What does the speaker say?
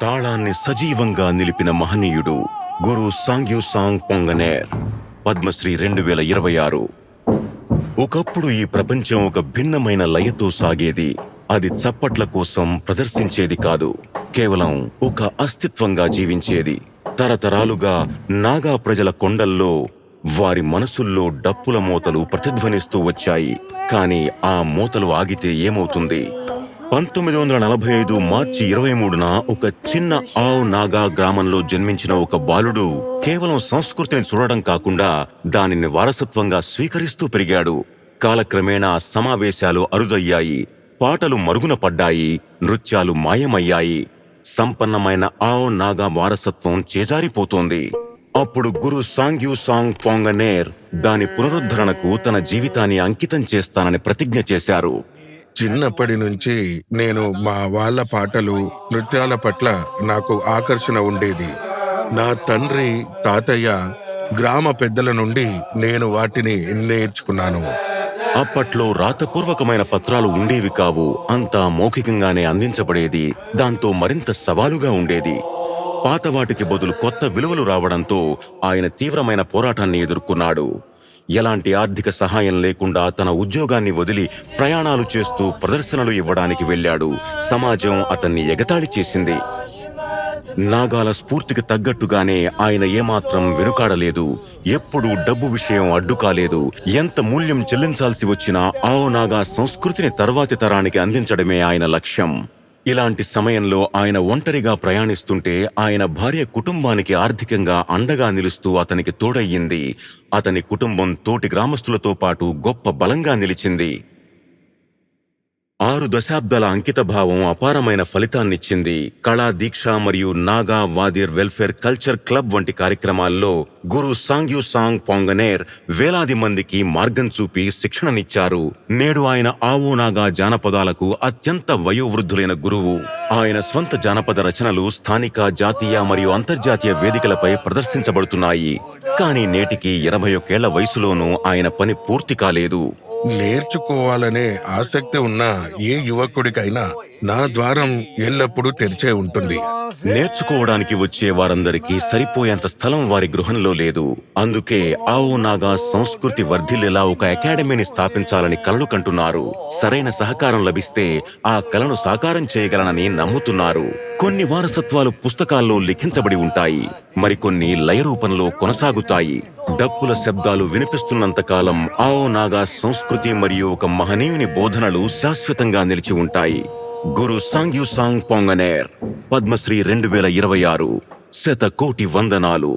తాళాన్ని సజీవంగా నిలిపిన మహనీయుడు గురు సాంగ్యూసాంగ్ పొంగనేర్. పద్మశ్రీ 2026. ఒకప్పుడు ఈ ప్రపంచం ఒక భిన్నమైన లయతో సాగేది. అది చప్పట్ల కోసం ప్రదర్శించేది కాదు, కేవలం ఒక అస్తిత్వంగా జీవించేది. తరతరాలుగా నాగా ప్రజల కొండల్లో వారి మనసుల్లో డప్పుల మోతలు ప్రతిధ్వనిస్తూ వచ్చాయి. కానీ ఆ మోతలు ఆగితే ఏమవుతుంది? 1945 మార్చి 23న ఒక చిన్న ఆవ్ నాగా గ్రామంలో జన్మించిన ఒక బాలుడు కేవలం సంస్కృతిని చూడడం కాకుండా దానిని వారసత్వంగా స్వీకరిస్తూ పెరిగాడు. కాలక్రమేణా సమావేశాలు అరుదయ్యాయి, పాటలు మరుగున పడ్డాయి, నృత్యాలు మాయమయ్యాయి. సంపన్నమైన ఆవ్ నాగా వారసత్వం చేజారిపోతోంది. అప్పుడు గురు సాంగ్యూసాంగ్ పొంగనేర్ దాని పునరుద్ధరణకు తన జీవితాన్ని అంకితం చేస్తానని ప్రతిజ్ఞ చేశారు. చిన్నప్పటి నుంచి నేను మా వాళ్ళ పాటలు, నృత్యాల పట్ల నాకు ఆకర్షణ ఉండేది. నా తండ్రి, తాతయ్య, గ్రామ పెద్దల నుండి నేను వాటిని నేర్చుకున్నాను. అప్పట్లో రాతపూర్వకమైన పత్రాలు ఉండేవి కావు, అంతా మౌఖికంగానే అందించబడేది. దాంతో మరింత సవాలుగా ఉండేది. పాతవాటికి బదులు కొత్త విలువలు రావడంతో ఆయన తీవ్రమైన పోరాటాన్ని ఎదుర్కొన్నాడు. ఎలాంటి ఆర్థిక సహాయం లేకుండా తన ఉద్యోగాన్ని వదిలి ప్రయాణాలు చేస్తూ ప్రదర్శనలు ఇవ్వడానికి వెళ్ళాడు. సమాజం అతన్ని ఎగతాళి చేసింది. నాగాల స్ఫూర్తికి తగ్గట్టుగానే ఆయన ఏమాత్రం వెనుకాడలేదు. ఎప్పుడూ డబ్బు విషయం అడ్డు కాలేదు. ఎంత మూల్యం చెల్లించాల్సి వచ్చినా ఆవ్ నాగా సంస్కృతిని తర్వాతి తరానికి అందించడమే ఆయన లక్ష్యం. ఇలాంటి సమయంలో ఆయన ఒంటరిగా ప్రయాణిస్తుంటే ఆయన భార్య కుటుంబానికి ఆర్థికంగా అండగా నిలుస్తూ అతనికి తోడయ్యింది. అతని కుటుంబం తోటి గ్రామస్తులతో పాటు గొప్ప బలంగా నిలిచింది. 6 దశాబ్దాల అంకితభావం అపారమైన ఫలితాన్నిచ్చింది. కళా దీక్ష మరియు నాగా వాదిర్ వెల్ఫేర్ కల్చర్ క్లబ్ వంటి కార్యక్రమాల్లో గురు సాంగ్యూసాంగ్ పొంగనేర్ వేలాది మందికి మార్గం చూపి శిక్షణనిచ్చారు. నేడు ఆయన ఆవో నాగా జానపదాలకు అత్యంత వయోవృద్ధులైన గురువు. ఆయన స్వంత జానపద రచనలు స్థానిక, జాతీయ మరియు అంతర్జాతీయ వేదికలపై ప్రదర్శించబడుతున్నాయి. కానీ నేటికి 81 ఏళ్ల వయసులోనూ ఆయన పని పూర్తి కాలేదు. నేర్చుకోవాలనే ఆసక్తి ఉన్న ఏ యువకుడికైనా నా ద్వారం ఎల్లప్పుడూ తెరిచే ఉంటుంది. నేర్చుకోవడానికి వచ్చే వారందరికీ సరిపోయేంత స్థలం వారి గృహంలో లేదు. అందుకే ఆవో నాగా సంస్కృతి వర్ధిల్లేలా ఒక అకాడమీని స్థాపించాలని కలలు కంటున్నారు. సరైన సహకారం లభిస్తే ఆ కలను సాకారం చేయగలనని నమ్ముతున్నారు. కొన్ని వారసత్వాలు పుస్తకాల్లో లిఖించబడి ఉంటాయి, మరికొన్ని లయ రూపంలో కొనసాగుతాయి. డప్పుల శబ్దాలు వినిపిస్తున్నంతకాలం ఆవో నాగా సంస్కృతి మరియు ఒక మహనీయుని బోధనలు శాశ్వతంగా నిలిచి ఉంటాయి. గురు సాంగ్యూసాంగ్ పొంగనేర్. పద్మశ్రీ 2026. 100 కోటి వందనాలు.